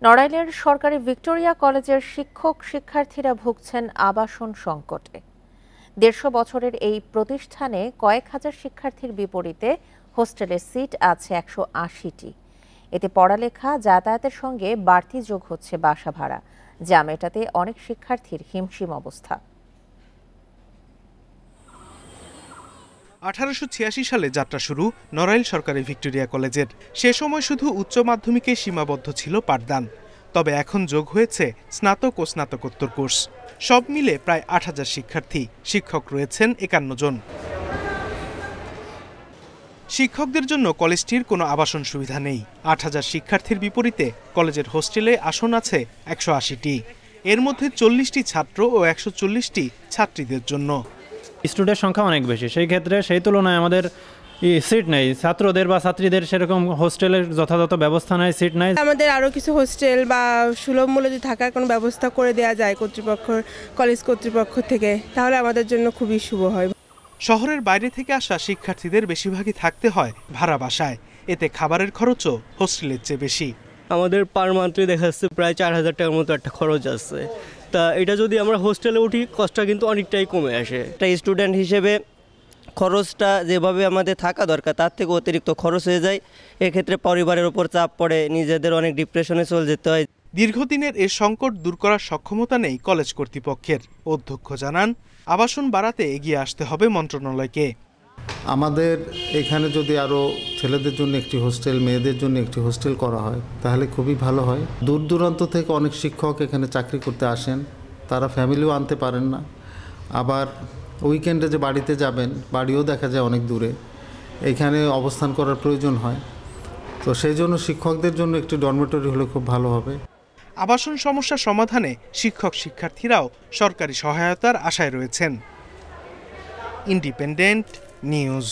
নড়াইলের সরকারি ভিক্টোরিয়া কলেজের শিক্ষক শিক্ষার্থীরা ভুগছেন আবাসন সংকটে। ১৫০ বছরের এই প্রতিষ্ঠানে কয়েক হাজার শিক্ষার্থীর বিপরীতে হোস্টেলের সিট আছে ১৮০টি। এতে পড়ালেখা যাতায়াতের সঙ্গে বাড়তি যোগ হচ্ছে বাসা ভাড়া, যা মেটাতে অনেক শিক্ষার্থীর হিমশিম অবস্থা। ১৮৮৬ সালে যাত্রা শুরু নড়াইল সরকারি ভিক্টোরিয়া কলেজের। সে সময় শুধু উচ্চ মাধ্যমিকে সীমাবদ্ধ ছিল পাঠদান, তবে এখন যোগ হয়েছে স্নাতক ও স্নাতকোত্তর কোর্স। সব মিলে প্রায় ৮,০০০ শিক্ষার্থী, শিক্ষক রয়েছেন ৫১ জন। শিক্ষকদের জন্য কলেজটির কোনো আবাসন সুবিধা নেই। ৮,০০০ শিক্ষার্থীর বিপরীতে কলেজের হোস্টেলে আসন আছে ১৮০টি। এর মধ্যে ৪০টি ছাত্র ও ১৪০টি ছাত্রীদের জন্য। স্টুডেন্টের সংখ্যা অনেক বেশি, সেই তুলনায় আমাদের সিট নেই। ছাত্রদের বা ছাত্রীদের সেরকম হোস্টেলের যথাযথ ব্যবস্থা নাই, সিট নাই। আমাদের আরও কিছু হোস্টেল বা সুলভ মূল্যে যদি থাকার কোনো ব্যবস্থা করে দেওয়া যায় কলেজ কর্তৃপক্ষ থেকে, তাহলে আমাদের জন্য খুবই শুভ হয়। শহরের বাইরে থেকে আসা শিক্ষার্থীদের বেশিরভাগই থাকতে হয় ভাড়া বাসায়। এতে খাবারের খরচও হোস্টেলের চেয়ে বেশি। আমাদের পার মান্থলি দেখা যাচ্ছে প্রায় ৪,০০০ টাকার মতো একটা খরচ আছে। তা এটা যদি আমরা হোস্টেলে উঠি, কষ্টটা কিন্তু অনেকটাই কমে আসে। একটা স্টুডেন্ট হিসেবে খরচটা যেভাবে আমাদের থাকা দরকার তার থেকে অতিরিক্ত খরচ হয়ে যায়। এক্ষেত্রে পরিবারের উপর চাপ পড়ে, নিজেদের অনেক ডিপ্রেশনে চলে যেতে হয়। দীর্ঘদিনের এ সংকট দূর করার সক্ষমতা নেই কলেজ কর্তৃপক্ষের। অধ্যক্ষ জানান, আবাসন বাড়াতে এগিয়ে আসতে হবে মন্ত্রণালয়কে। আমাদের এখানে যদি আরও ছেলেদের জন্য একটি হোস্টেল, মেয়েদের জন্য একটি হোস্টেল করা হয় তাহলে খুবই ভালো হয়। দূর দূরান্ত থেকে অনেক শিক্ষক এখানে চাকরি করতে আসেন, তারা ফ্যামিলিও আনতে পারেন না। আবার উইকেন্ডে যে বাড়িতে যাবেন, বাড়িও দেখা যায় অনেক দূরে, এখানে অবস্থান করার প্রয়োজন হয়। তো সেই জন্য শিক্ষকদের জন্য একটি ডরমেটরি হলে খুব ভালো হবে। আবাসন সমস্যা সমাধানে শিক্ষক শিক্ষার্থীরাও সরকারি সহায়তার আশায় রয়েছেন। Independent news.